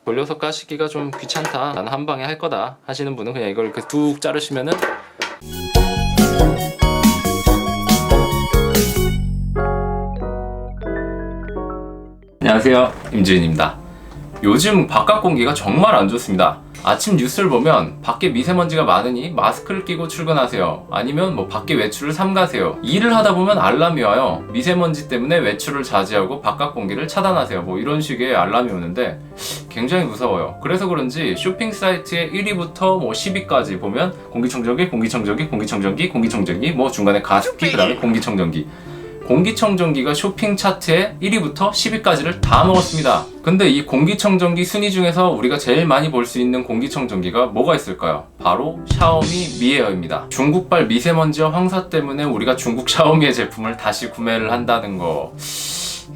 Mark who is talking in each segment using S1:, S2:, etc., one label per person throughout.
S1: 돌려서 까시기가 좀 귀찮다, 나는 한 방에 할 거다 하시는 분은 그냥 이걸 이렇게 뚝 자르시면은 안녕하세요, 임주인입니다. 요즘 바깥 공기가 정말 안 좋습니다. 아침 뉴스를 보면 밖에 미세먼지가 많으니 마스크를 끼고 출근하세요, 아니면 뭐 밖에 외출을 삼가세요. 일을 하다 보면 알람이 와요. 미세먼지 때문에 외출을 자제하고 바깥 공기를 차단하세요, 뭐 이런 식의 알람이 오는데 굉장히 무서워요. 그래서 그런지 쇼핑 사이트의 1위부터 뭐 10위까지 보면 공기청정기, 공기청정기, 공기청정기, 공기청정기, 뭐 중간에 가습기, 그 다음에 공기청정기. 공기청정기가 쇼핑 차트의 1위부터 10위까지를 다 먹었습니다. 근데 이 공기청정기 순위 중에서 우리가 제일 많이 볼 수 있는 공기청정기가 뭐가 있을까요? 바로 샤오미 미에어입니다. 중국발 미세먼지와 황사 때문에 우리가 중국 샤오미의 제품을 다시 구매를 한다는 거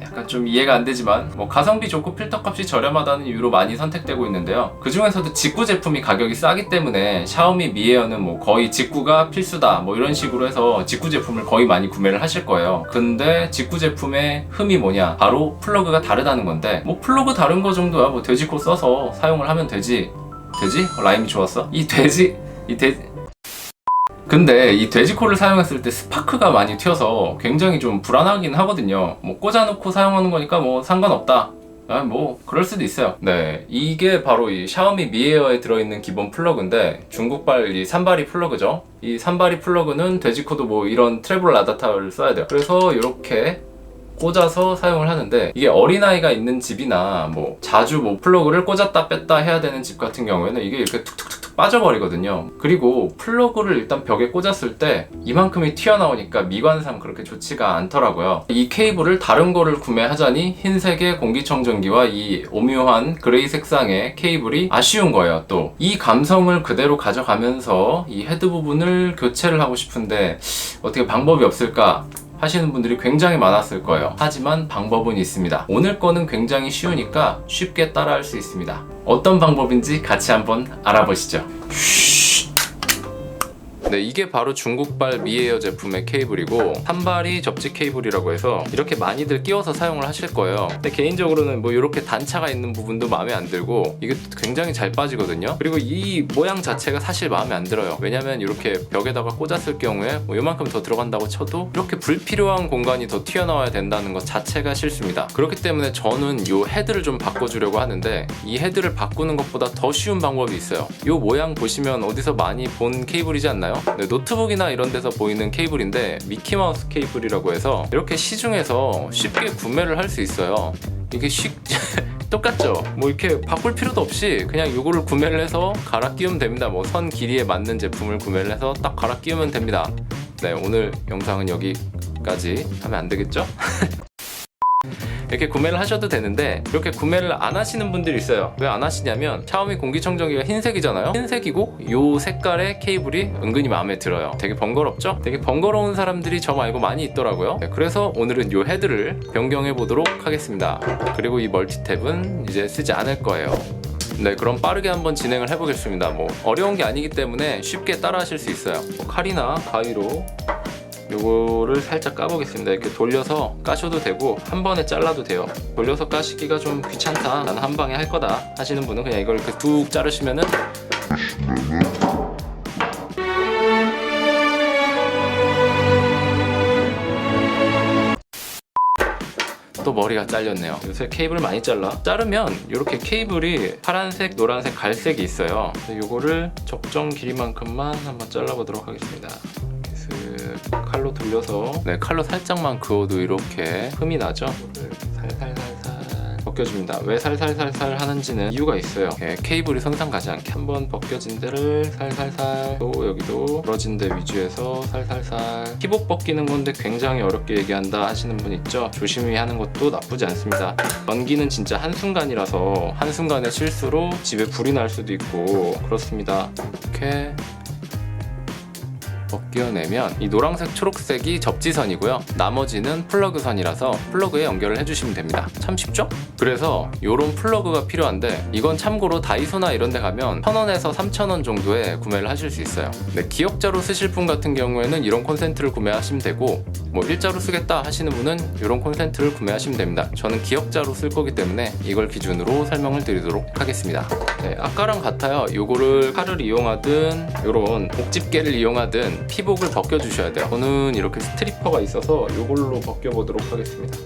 S1: 약간 좀 이해가 안 되지만 뭐 가성비 좋고 필터 값이 저렴하다는 이유로 많이 선택되고 있는데요. 그 중에서도 직구 제품이 가격이 싸기 때문에 샤오미 미에어는 뭐 거의 직구가 필수다 뭐 이런 식으로 해서 직구 제품을 거의 많이 구매를 하실 거예요. 근데 직구 제품의 흠이 뭐냐? 바로 플러그가 다르다는 건데, 뭐 플러그 다른 거 정도야 뭐 돼지코 써서 사용을 하면 되지? 라임이 좋았어? 근데 이 돼지코를 사용했을 때 스파크가 많이 튀어서 굉장히 좀 불안하긴 하거든요. 뭐 꽂아놓고 사용하는 거니까 뭐 상관없다, 뭐 그럴 수도 있어요. 네, 이게 바로 이 샤오미 미에어에 들어있는 기본 플러그인데 중국발 이 산발이 플러그죠. 이 산발이 플러그는 돼지코도 뭐 이런 트래블 아다타를 써야 돼요. 그래서 이렇게 꽂아서 사용을 하는데, 이게 어린아이가 있는 집이나 뭐 자주 뭐 플러그를 꽂았다 뺐다 해야 되는 집 같은 경우에는 이게 이렇게 툭툭툭 빠져버리거든요. 그리고 플러그를 일단 벽에 꽂았을 때 이만큼이 튀어나오니까 미관상 그렇게 좋지가 않더라고요. 이 케이블을 다른 거를 구매하자니 흰색의 공기청정기와 이 오묘한 그레이 색상의 케이블이 아쉬운 거예요. 또 이 감성을 그대로 가져가면서 이 헤드 부분을 교체를 하고 싶은데 어떻게 방법이 없을까 하시는 분들이 굉장히 많았을 거예요. 하지만 방법은 있습니다. 오늘 거는 굉장히 쉬우니까 쉽게 따라할 수 있습니다. 어떤 방법인지 같이 한번 알아보시죠. 네, 이게 바로 중국발 미에어 제품의 케이블이고, 산발이 접지 케이블이라고 해서 이렇게 많이들 끼워서 사용을 하실 거예요. 근데 개인적으로는 뭐 이렇게 단차가 있는 부분도 마음에 안 들고 이게 굉장히 잘 빠지거든요. 그리고 이 모양 자체가 사실 마음에 안 들어요. 왜냐면 이렇게 벽에다가 꽂았을 경우에 뭐 요만큼 더 들어간다고 쳐도 이렇게 불필요한 공간이 더 튀어나와야 된다는 것 자체가 싫습니다. 그렇기 때문에 저는 이 헤드를 좀 바꿔주려고 하는데, 이 헤드를 바꾸는 것보다 더 쉬운 방법이 있어요. 이 모양 보시면 어디서 많이 본 케이블이지 않나요? 네, 노트북이나 이런 데서 보이는 케이블인데 미키마우스 케이블이라고 해서 이렇게 시중에서 쉽게 구매를 할 수 있어요. 이게 똑같죠? 뭐 이렇게 바꿀 필요도 없이 그냥 이거를 구매를 해서 갈아 끼우면 됩니다. 뭐 선 길이에 맞는 제품을 구매를 해서 딱 갈아 끼우면 됩니다. 네, 오늘 영상은 여기까지 하면 안 되겠죠? 이렇게 구매를 하셔도 되는데, 이렇게 구매를 안 하시는 분들이 있어요. 왜 안 하시냐면 샤오미 공기청정기가 흰색이잖아요. 흰색이고 이 색깔의 케이블이 은근히 마음에 들어요. 되게 번거롭죠? 되게 번거로운 사람들이 저 말고 많이 있더라고요. 네, 그래서 오늘은 이 헤드를 변경해 보도록 하겠습니다. 그리고 이 멀티탭은 이제 쓰지 않을 거예요. 네, 그럼 빠르게 한번 진행을 해보겠습니다. 뭐 어려운 게 아니기 때문에 쉽게 따라 하실 수 있어요. 뭐 칼이나 가위로 요거를 살짝 까보겠습니다. 이렇게 돌려서 까셔도 되고 한 번에 잘라도 돼요. 돌려서 까시기가 좀 귀찮다, 나는 한 방에 할 거다 하시는 분은 그냥 이걸 이렇게 뚝 자르시면은 또 머리가 잘렸네요. 요새 케이블 많이 자르면 이렇게 케이블이 파란색, 노란색, 갈색이 있어요. 요거를 적정 길이만큼만 한번 잘라보도록 하겠습니다. 칼로 돌려서, 네, 칼로 살짝만 그어도 이렇게 흠이 나죠? 살살살살 벗겨줍니다. 왜 살살살살 하는지는 이유가 있어요. 케이블이 손상 가지 않게 한번 벗겨진 데를 살살살, 또 여기도 부러진 데 위주에서 살살살. 키복 벗기는 건데 굉장히 어렵게 얘기한다 하시는 분 있죠? 조심히 하는 것도 나쁘지 않습니다. 전기는 진짜 한순간이라서 한순간의 실수로 집에 불이 날 수도 있고 그렇습니다. 이렇게 벗겨내면 이 노란색 초록색이 접지선이고요. 나머지는 플러그 선이라서 플러그에 연결을 해주시면 됩니다. 참 쉽죠? 그래서 이런 플러그가 필요한데 이건 참고로 다이소나 이런 데 가면 1,000원에서 3,000원 정도에 구매를 하실 수 있어요. 네, 기역자로 쓰실 분 같은 경우에는 이런 콘센트를 구매하시면 되고 뭐 일자로 쓰겠다 하시는 분은 이런 콘센트를 구매하시면 됩니다. 저는 기역자로 쓸 거기 때문에 이걸 기준으로 설명을 드리도록 하겠습니다. 네, 아까랑 같아요. 요거를 칼을 이용하든 이런 옥집게를 이용하든 피복을 벗겨주셔야 돼요. 저는 이렇게 스트리퍼가 있어서 이걸로 벗겨보도록 하겠습니다.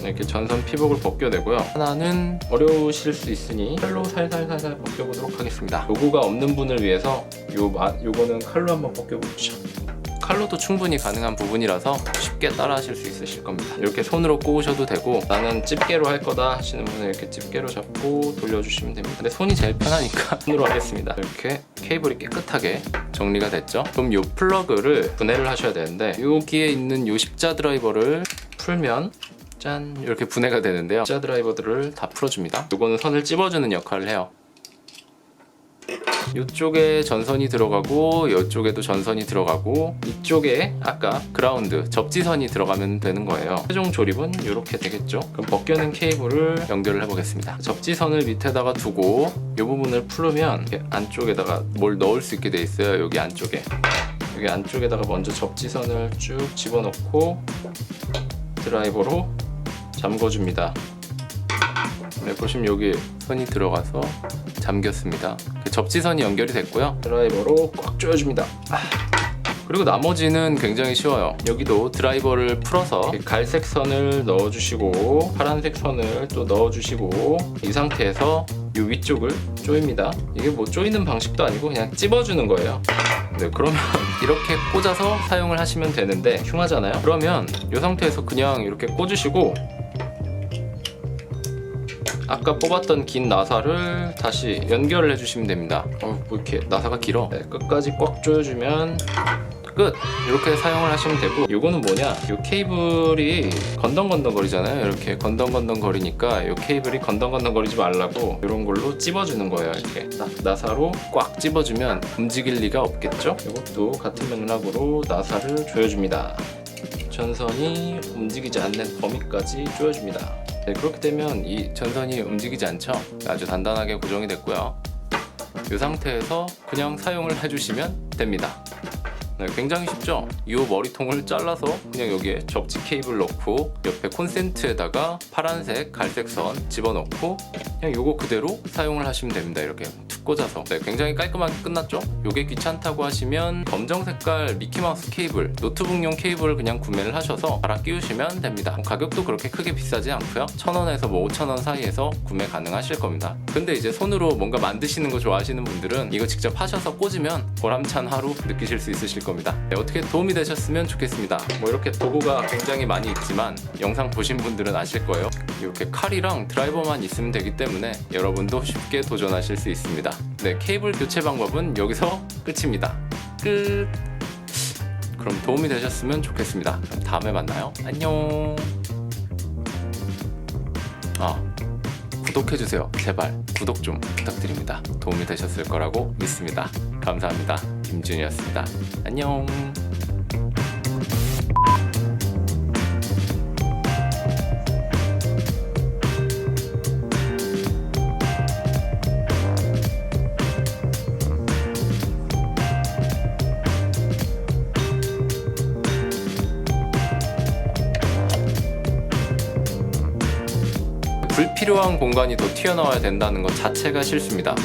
S1: 이렇게 전선 피복을 벗겨내고요. 하나는 어려우실 수 있으니 칼로 살살살살 벗겨보도록 하겠습니다. 요거가 없는 분을 위해서 요거는 칼로 한번 벗겨보시죠. 칼로도 충분히 가능한 부분이라서 쉽게 따라 하실 수 있으실 겁니다. 이렇게 손으로 꼬우셔도 되고 나는 집게로 할 거다 하시는 분은 이렇게 집게로 잡고 돌려주시면 됩니다. 근데 손이 제일 편하니까 손으로 하겠습니다. 이렇게 케이블이 깨끗하게 정리가 됐죠? 그럼 요 플러그를 분해를 하셔야 되는데 여기에 있는 요 십자 드라이버를 풀면 짠 이렇게 분해가 되는데요. 십자 드라이버들을 다 풀어줍니다. 요거는 선을 찝어주는 역할을 해요. 이쪽에 전선이 들어가고 이쪽에도 전선이 들어가고 이쪽에 아까 그라운드 접지선이 들어가면 되는 거예요. 최종 조립은 이렇게 되겠죠. 그럼 벗겨낸 케이블을 연결을 해보겠습니다. 접지선을 밑에다가 두고 이 부분을 풀으면 안쪽에다가 뭘 넣을 수 있게 돼 있어요. 여기 안쪽에 여기 안쪽에다가 먼저 접지선을 쭉 집어넣고 드라이버로 잠궈줍니다. 네, 보시면 여기 선이 들어가서 잠겼습니다. 접지선이 연결이 됐고요. 드라이버로 꽉 조여줍니다. 그리고 나머지는 굉장히 쉬워요. 여기도 드라이버를 풀어서 갈색 선을 넣어주시고 파란색 선을 또 넣어주시고 이 상태에서 이 위쪽을 조입니다. 이게 뭐 조이는 방식도 아니고 그냥 찝어주는 거예요. 네, 그러면 이렇게 꽂아서 사용을 하시면 되는데 흉하잖아요. 그러면 이 상태에서 그냥 이렇게 꽂으시고 아까 뽑았던 긴 나사를 다시 연결을 해주시면 됩니다. 뭐 이렇게 나사가 길어. 네, 끝까지 꽉 조여주면 끝! 이렇게 사용을 하시면 되고 요거는 뭐냐? 요 케이블이 건덩건덩거리잖아요. 이렇게 건덩건덩거리니까 요 케이블이 건덩건덩거리지 말라고 이런 걸로 찝어주는 거예요. 이렇게 나사로 꽉 찝어주면 움직일 리가 없겠죠? 이것도 같은 맥락으로 나사를 조여줍니다. 전선이 움직이지 않는 범위까지 조여줍니다. 네, 그렇게 되면 이 전선이 움직이지 않죠? 아주 단단하게 고정이 됐고요. 이 상태에서 그냥 사용을 해주시면 됩니다. 네, 굉장히 쉽죠? 이 머리통을 잘라서 그냥 여기에 접지 케이블 넣고 옆에 콘센트에다가 파란색, 갈색 선 집어넣고 그냥 요거 그대로 사용을 하시면 됩니다. 이렇게 툭 꽂아서. 네, 굉장히 깔끔하게 끝났죠? 요게 귀찮다고 하시면 검정 색깔 미키마우스 케이블, 노트북용 케이블을 그냥 구매를 하셔서 갈아 끼우시면 됩니다. 가격도 그렇게 크게 비싸지 않고요. 1,000원에서 뭐 5,000원 사이에서 구매 가능하실 겁니다. 근데 이제 손으로 뭔가 만드시는 거 좋아하시는 분들은 이거 직접 하셔서 꽂으면 보람찬 하루 느끼실 수 있으실 겁니다. 네, 어떻게 도움이 되셨으면 좋겠습니다. 뭐 이렇게 도구가 굉장히 많이 있지만 영상 보신 분들은 아실 거예요. 이렇게 칼이랑 드라이버만 있으면 되기 때문에 여러분도 쉽게 도전하실 수 있습니다. 네, 케이블 교체 방법은 여기서 끝입니다. 끝! 그럼 도움이 되셨으면 좋겠습니다. 그럼 다음에 만나요. 안녕. 구독해주세요. 제발 구독 좀 부탁드립니다. 도움이 되셨을 거라고 믿습니다. 감사합니다. 김준이었습니다. 안녕. 불필요한 공간이 더 튀어나와야 된다는 것 자체가 실수입니다.